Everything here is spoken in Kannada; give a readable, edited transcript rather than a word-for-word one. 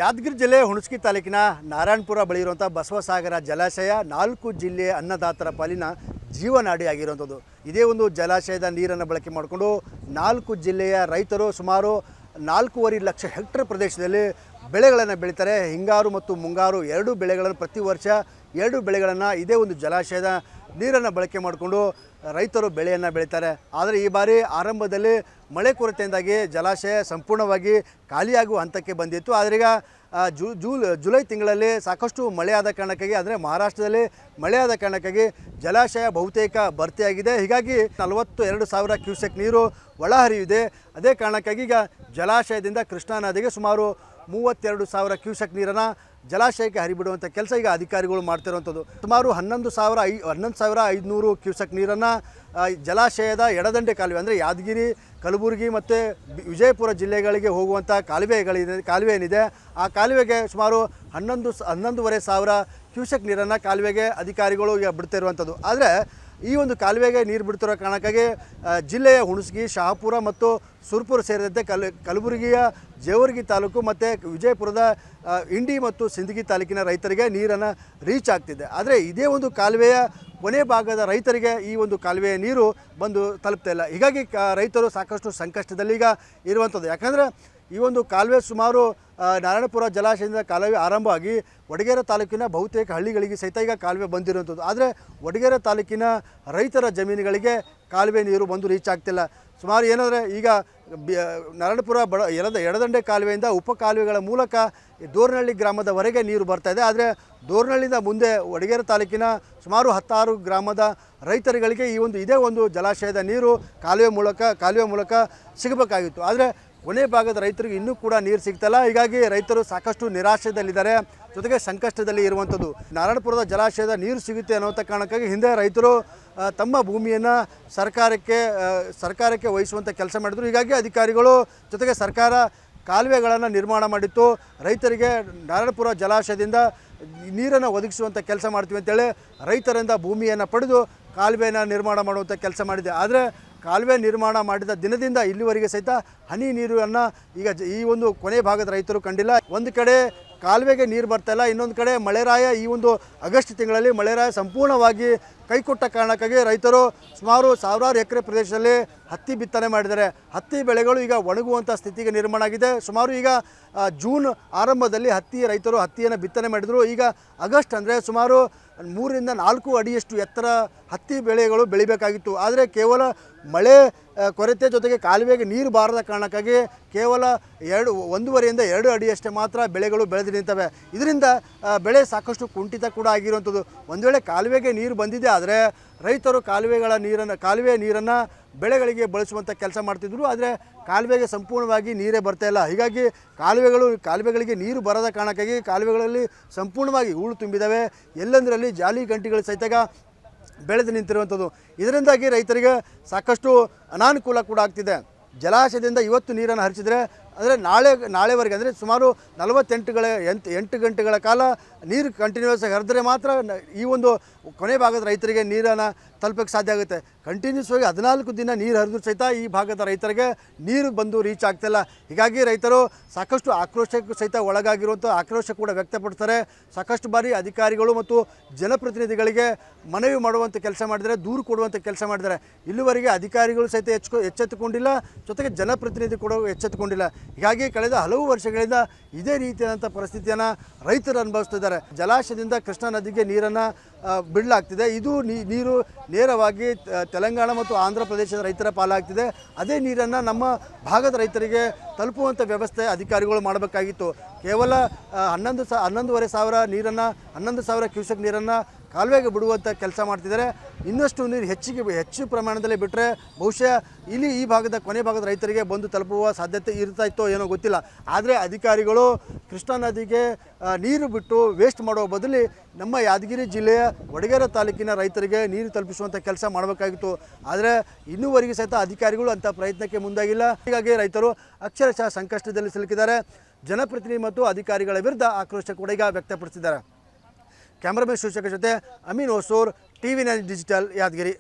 ಯಾದಗಿರಿ ಜಿಲ್ಲೆ ಹುಣಸಗಿ ತಾಲೂಕಿನ ನಾರಾಯಣಪುರ ಬಳಿ ಇರುವಂಥ ಬಸವಸಾಗರ ಜಲಾಶಯ 4 ಜಿಲ್ಲೆಯ ಅನ್ನದಾತರ ಪಾಲಿನ ಜೀವನಾಡಿ ಆಗಿರುವಂಥದ್ದು. ಇದೇ ಒಂದು ಜಲಾಶಯದ ನೀರನ್ನು ಬಳಕೆ ಮಾಡಿಕೊಂಡು 4 ಜಿಲ್ಲೆಯ ರೈತರು ಸುಮಾರು 4.5 ಲಕ್ಷ ಹೆಕ್ಟೇರ್ ಪ್ರದೇಶದಲ್ಲಿ ಬೆಳೆಗಳನ್ನು ಬೆಳೀತಾರೆ. ಹಿಂಗಾರು ಮತ್ತು ಮುಂಗಾರು ಎರಡು ಬೆಳೆಗಳನ್ನು ಪ್ರತಿ ವರ್ಷ 2 ಬೆಳೆಗಳನ್ನು ಇದೇ ಒಂದು ಜಲಾಶಯದ ನೀರನ್ನು ಬಳಕೆ ಮಾಡಿಕೊಂಡು ರೈತರು ಬೆಳೆಯನ್ನು ಬೆಳೀತಾರೆ. ಆದರೆ ಈ ಬಾರಿ ಆರಂಭದಲ್ಲಿ ಮಳೆ ಕೊರತೆಯಿಂದಾಗಿ ಜಲಾಶಯ ಸಂಪೂರ್ಣವಾಗಿ ಖಾಲಿಯಾಗುವ ಹಂತಕ್ಕೆ ಬಂದಿತ್ತು. ಆದರೆ ಈಗ ಜುಲೈ ತಿಂಗಳಲ್ಲಿ ಸಾಕಷ್ಟು ಮಳೆಯಾದ ಕಾರಣಕ್ಕಾಗಿ, ಅಂದರೆ ಮಹಾರಾಷ್ಟ್ರದಲ್ಲಿ ಮಳೆಯಾದ ಕಾರಣಕ್ಕಾಗಿ ಜಲಾಶಯ ಬಹುತೇಕ ಭರ್ತಿಯಾಗಿದೆ. ಹೀಗಾಗಿ 42,000 ಕ್ಯೂಸೆಕ್ ನೀರು ಒಳಹರಿವಿದೆ. ಅದೇ ಕಾರಣಕ್ಕಾಗಿ ಈಗ ಜಲಾಶಯದಿಂದ ಕೃಷ್ಣಾ ನದಿಗೆ ಸುಮಾರು 32,000 ಕ್ಯೂಸೆಕ್ ನೀರನ್ನು ಜಲಾಶಯಕ್ಕೆ ಹರಿಬಿಡುವಂಥ ಕೆಲಸ ಈಗ ಅಧಿಕಾರಿಗಳು ಮಾಡ್ತಿರುವಂಥದ್ದು. ಸುಮಾರು 11,500 ಕ್ಯೂಸೆಕ್ ನೀರನ್ನು ಜಲಾಶಯದ ಎಡದಂಡೆ ಕಾಲುವೆ, ಅಂದರೆ ಯಾದಗಿರಿ, ಕಲಬುರಗಿ ಮತ್ತು ವಿಜಯಪುರ ಜಿಲ್ಲೆಗಳಿಗೆ ಹೋಗುವಂಥ ಕಾಲುವೆ ಏನಿದೆ ಆ ಕಾಲುವೆಗೆ ಸುಮಾರು 11,500 ಕ್ಯೂಸೆಕ್ ನೀರನ್ನು ಕಾಲುವೆಗೆ ಅಧಿಕಾರಿಗಳು ಈಗ ಬಿಡ್ತಿರುವಂಥದ್ದು. ಆದರೆ ಈ ಒಂದು ಕಾಲುವೆಗೆ ನೀರು ಬಿಡ್ತಿರೋ ಕಾರಣಕ್ಕಾಗಿ ಜಿಲ್ಲೆಯ ಹುಣಸಗಿ, ಶಹಾಪುರ ಮತ್ತು ಸುರಪುರ ಸೇರಿದಂತೆ ಕಲಬುರಗಿಯ ಜೇವರ್ಗಿ ತಾಲೂಕು ಮತ್ತು ವಿಜಯಪುರದ ಇಂಡಿ ಮತ್ತು ಸಿಂದಗಿ ತಾಲೂಕಿನ ರೈತರಿಗೆ ನೀರನ್ನು ರೀಚ್ ಆಗ್ತಿದೆ. ಆದರೆ ಇದೇ ಒಂದು ಕಾಲುವೆಯ ಕೊನೆ ಭಾಗದ ರೈತರಿಗೆ ಈ ಒಂದು ಕಾಲುವೆಯ ನೀರು ಬಂದು ತಲುಪ್ತಾ ಇಲ್ಲ. ಹೀಗಾಗಿ ರೈತರು ಸಾಕಷ್ಟು ಸಂಕಷ್ಟದಲ್ಲಿ ಈಗ ಇರುವಂಥದ್ದು. ಯಾಕಂದರೆ ಈ ಒಂದು ಕಾಲುವೆ ಸುಮಾರು ನಾರಾಯಣಪುರ ಜಲಾಶಯದಿಂದ ಕಾಲುವೆ ಆರಂಭವಾಗಿ ವಡಗೇರ ತಾಲೂಕಿನ ಬಹುತೇಕ ಹಳ್ಳಿಗಳಿಗೆ ಸಹಿತ ಈಗ ಕಾಲುವೆ ಬಂದಿರುವಂಥದ್ದು. ಆದರೆ ವಡಗೇರ ತಾಲೂಕಿನ ರೈತರ ಜಮೀನುಗಳಿಗೆ ಕಾಲುವೆ ನೀರು ಬಂದು ರೀಚ್ ಆಗ್ತಿಲ್ಲ. ಸುಮಾರು ಏನಂದರೆ ಈಗ ನಾರಾಯಣಪುರ ಎಡದಂಡೆ ಕಾಲುವೆಯಿಂದ ಉಪ ಕಾಲುವೆಗಳ ಮೂಲಕ ದೋರ್ನಹಳ್ಳಿ ಗ್ರಾಮದವರೆಗೆ ನೀರು ಬರ್ತಾಯಿದೆ. ಆದರೆ ದೋರ್ನಹಳ್ಳಿಯಿಂದ ಮುಂದೆ ವಡಗೇರ ತಾಲೂಕಿನ ಸುಮಾರು 16 ಗ್ರಾಮದ ರೈತರುಗಳಿಗೆ ಇದೇ ಒಂದು ಜಲಾಶಯದ ನೀರು ಕಾಲುವೆ ಮೂಲಕ ಸಿಗಬೇಕಾಗಿತ್ತು. ಆದರೆ ಕೊನೆ ಭಾಗದ ರೈತರಿಗೆ ಇನ್ನೂ ಕೂಡ ನೀರು ಸಿಗ್ತಲ್ಲ. ಹೀಗಾಗಿ ರೈತರು ಸಾಕಷ್ಟು ನಿರಾಶೆಯಲ್ಲಿದ್ದಾರೆ, ಜೊತೆಗೆ ಸಂಕಷ್ಟದಲ್ಲಿ ಇರುವಂಥದ್ದು. ನಾರಾಯಣಪುರದ ಜಲಾಶಯದ ನೀರು ಸಿಗುತ್ತೆ ಅನ್ನೋಂಥ ಕಾರಣಕ್ಕಾಗಿ ಹಿಂದೆ ರೈತರು ತಮ್ಮ ಭೂಮಿಯನ್ನು ಸರ್ಕಾರಕ್ಕೆ ವಹಿಸುವಂಥ ಕೆಲಸ ಮಾಡಿದರು. ಹೀಗಾಗಿ ಅಧಿಕಾರಿಗಳು ಜೊತೆಗೆ ಸರ್ಕಾರ ಕಾಲುವೆಗಳನ್ನು ನಿರ್ಮಾಣ ಮಾಡಿತ್ತು. ರೈತರಿಗೆ ನಾರಾಯಣಪುರ ಜಲಾಶಯದಿಂದ ನೀರನ್ನು ಒದಗಿಸುವಂಥ ಕೆಲಸ ಮಾಡ್ತೀವಿ ಅಂತೇಳಿ ರೈತರಿಂದ ಭೂಮಿಯನ್ನು ಪಡೆದು ಕಾಲುವೆಯನ್ನು ನಿರ್ಮಾಣ ಮಾಡುವಂಥ ಕೆಲಸ ಮಾಡಿದೆ. ಆದರೆ ಕಾಲುವೆ ನಿರ್ಮಾಣ ಮಾಡಿದ ದಿನದಿಂದ ಇಲ್ಲಿವರೆಗೆ ಸಹಿತ ಹನಿ ನೀರನ್ನು ಈಗ ಈ ಒಂದು ಕೊನೆ ಭಾಗದ ರೈತರು ಕಂಡಿಲ್ಲ. ಒಂದು ಕಡೆ ಕಾಲುವೆಗೆ ನೀರು ಬರ್ತಾಯಿಲ್ಲ, ಇನ್ನೊಂದು ಕಡೆ ಮಳೆರಾಯ ಈ ಒಂದು ಆಗಸ್ಟ್ ತಿಂಗಳಲ್ಲಿ ಮಳೆರಾಯ ಸಂಪೂರ್ಣವಾಗಿ ಕೈಕೊಟ್ಟ ಕಾರಣಕ್ಕಾಗಿ ರೈತರು ಸುಮಾರು 1000 ಎಕರೆ ಪ್ರದೇಶದಲ್ಲಿ ಹತ್ತಿ ಬಿತ್ತನೆ ಮಾಡಿದ್ದಾರೆ. ಹತ್ತಿ ಬೆಳೆಗಳು ಈಗ ಒಣಗುವಂಥ ಸ್ಥಿತಿಗೆ ನಿರ್ಮಾಣ ಆಗಿದೆ. ಸುಮಾರು ಈಗ ಜೂನ್ ಆರಂಭದಲ್ಲಿ ರೈತರು ಹತ್ತಿಯನ್ನು ಬಿತ್ತನೆ ಮಾಡಿದರು. ಈಗ ಆಗಸ್ಟ್ ಅಂದರೆ ಸುಮಾರು 3 ರಿಂದ 4 ಅಡಿಯಷ್ಟು ಎತ್ತರ ಹತ್ತಿ ಬೆಳೆಗಳು ಬೆಳಿಬೇಕಾಗಿತ್ತು. ಆದರೆ ಕೇವಲ ಮಳೆ ಕೊರತೆ ಜೊತೆಗೆ ಕಾಲುವೆಗೆ ನೀರು ಬಾರದ ಕಾರಣಕ್ಕಾಗಿ ಕೇವಲ 1.5 ರಿಂದ 2 ಅಡಿಯಷ್ಟೇ ಮಾತ್ರ ಬೆಳೆಗಳು ಬೆಳೆದು ನಿಂತವೆ. ಇದರಿಂದ ಬೆಳೆ ಸಾಕಷ್ಟು ಕುಂಠಿತ ಕೂಡ ಆಗಿರುವಂಥದ್ದು. ಒಂದು ವೇಳೆ ಕಾಲುವೆಗೆ ನೀರು ಬಂದಿದೆ ಆದರೆ ರೈತರು ಕಾಲುವೆಯ ನೀರನ್ನು ಬೆಳೆಗಳಿಗೆ ಬಳಸುವಂಥ ಕೆಲಸ ಮಾಡ್ತಿದ್ರು. ಆದರೆ ಕಾಲುವೆಗೆ ಸಂಪೂರ್ಣವಾಗಿ ನೀರೇ ಬರ್ತಾಯಿಲ್ಲ. ಹೀಗಾಗಿ ಕಾಲುವೆಗಳಿಗೆ ನೀರು ಬರದ ಕಾರಣಕ್ಕಾಗಿ ಕಾಲುವೆಗಳಲ್ಲಿ ಸಂಪೂರ್ಣವಾಗಿ ಹೂಳು ತುಂಬಿದ್ದಾವೆ. ಎಲ್ಲಂದರಲ್ಲಿ ಜಾಲಿ ಗಂಟೆಗಳು ಸಹಿತ ಬೆಳೆದು ನಿಂತಿರುವಂಥದ್ದು. ಇದರಿಂದಾಗಿ ರೈತರಿಗೆ ಸಾಕಷ್ಟು ಅನಾನುಕೂಲ ಕೂಡ ಆಗ್ತಿದೆ. ಜಲಾಶಯದಿಂದ ಇವತ್ತು ನೀರನ್ನು ಹರಿಸಿದರೆ ಅಂದರೆ ನಾಳೆವರೆಗೆ ಅಂದರೆ ಸುಮಾರು 8 ಗಂಟೆಗಳ ಕಾಲ ನೀರು ಕಂಟಿನ್ಯೂಸ್ ಆಗಿ ಹರಿದ್ರೆ ಮಾತ್ರ ಈ ಒಂದು ಕೊನೆ ಭಾಗದ ರೈತರಿಗೆ ನೀರನ್ನು ತಲುಪಕ್ಕೆ ಸಾಧ್ಯ ಆಗುತ್ತೆ. ಕಂಟಿನ್ಯೂಸ್ ಆಗಿ 14 ದಿನ ನೀರು ಹರಿದ್ರು ಸಹಿತ ಈ ಭಾಗದ ರೈತರಿಗೆ ನೀರು ಬಂದು ರೀಚ್ ಆಗ್ತಿಲ್ಲ. ಹೀಗಾಗಿ ರೈತರು ಸಾಕಷ್ಟು ಆಕ್ರೋಶಕ್ಕೂ ಸಹಿತ ಆಕ್ರೋಶ ಕೂಡ ವ್ಯಕ್ತಪಡ್ತಾರೆ. ಸಾಕಷ್ಟು ಬಾರಿ ಅಧಿಕಾರಿಗಳು ಮತ್ತು ಜನಪ್ರತಿನಿಧಿಗಳಿಗೆ ಮನವಿ ಮಾಡುವಂಥ ಕೆಲಸ ಮಾಡಿದ್ದಾರೆ, ದೂರು ಕೊಡುವಂಥ ಕೆಲಸ ಮಾಡಿದ್ದಾರೆ. ಇಲ್ಲಿವರೆಗೆ ಅಧಿಕಾರಿಗಳು ಸಹಿತ ಎಚ್ಚೆತ್ತುಕೊಂಡಿಲ್ಲ, ಜೊತೆಗೆ ಜನಪ್ರತಿನಿಧಿ ಕೂಡ ಎಚ್ಚೆತ್ತುಕೊಂಡಿಲ್ಲ. ಹೀಗಾಗಿ ಕಳೆದ ಹಲವು ವರ್ಷಗಳಿಂದ ಇದೇ ರೀತಿಯಾದಂಥ ಪರಿಸ್ಥಿತಿಯನ್ನು ರೈತರು ಅನುಭವಿಸ್ತಿದ್ದಾರೆ. ಜಲಾಶಯದಿಂದ ಕೃಷ್ಣಾ ನದಿಗೆ ನೀರನ್ನು ಬಿಡಲಾಗ್ತಿದೆ. ಇದು ನೀರು ನೇರವಾಗಿ ತೆಲಂಗಾಣ ಮತ್ತು ಆಂಧ್ರ ಪ್ರದೇಶದ ರೈತರ ಪಾಲಾಗ್ತಿದೆ. ಅದೇ ನೀರನ್ನು ನಮ್ಮ ಭಾಗದ ರೈತರಿಗೆ ತಲುಪುವಂಥ ವ್ಯವಸ್ಥೆ ಅಧಿಕಾರಿಗಳು ಮಾಡಬೇಕಾಗಿತ್ತು. ಕೇವಲ 11,500 ನೀರನ್ನು 11,000 ಕ್ಯೂಸೆಕ್ ನೀರನ್ನು ಕಾಲುವೆಗೆ ಬಿಡುವಂಥ ಕೆಲಸ ಮಾಡ್ತಿದ್ದಾರೆ. ಇನ್ನಷ್ಟು ನೀರು ಹೆಚ್ಚು ಪ್ರಮಾಣದಲ್ಲಿ ಬಿಟ್ಟರೆ ಬಹುಶಃ ಈ ಭಾಗದ ಕೊನೆ ಭಾಗದ ರೈತರಿಗೆ ಬಂದು ತಲುಪುವ ಸಾಧ್ಯತೆ ಇರ್ತಾಯಿತ್ತೋ ಏನೋ ಗೊತ್ತಿಲ್ಲ. ಆದರೆ ಅಧಿಕಾರಿಗಳು ಕೃಷ್ಣಾ ನದಿಗೆ ನೀರು ಬಿಟ್ಟು ವೇಸ್ಟ್ ಮಾಡುವ ಬದಲು ನಮ್ಮ ಯಾದಗಿರಿ ಜಿಲ್ಲೆಯ ವಡಗೇರ ತಾಲೂಕಿನ ರೈತರಿಗೆ ನೀರು ತಲುಪಿಸುವಂಥ ಕೆಲಸ ಮಾಡಬೇಕಾಗಿತ್ತು. ಆದರೆ ಇನ್ನೂವರೆಗೆ ಸಹಿತ ಅಧಿಕಾರಿಗಳು ಅಂಥ ಪ್ರಯತ್ನಕ್ಕೆ ಮುಂದಾಗಿಲ್ಲ. ಹೀಗಾಗಿ ರೈತರು ಅಕ್ಷರಶಃ ಸಂಕಷ್ಟದಲ್ಲಿ ಸಿಲುಕಿದ್ದಾರೆ. ಜನಪ್ರತಿನಿಧಿ ಮತ್ತು ಅಧಿಕಾರಿಗಳ ವಿರುದ್ಧ ಆಕ್ರೋಶ ಕೂಡ ಈಗ ವ್ಯಕ್ತಪಡಿಸಿದ್ದಾರೆ. ಕ್ಯಾಮ್ರಾಮನ್ ಶಿವಶೇಖರ್ ಜೊತೆ ಅಮೀನ್ ಹೊಸೂರ್, TV9 ಡಿಜಿಟಲ್, ಯಾದಗಿರಿ.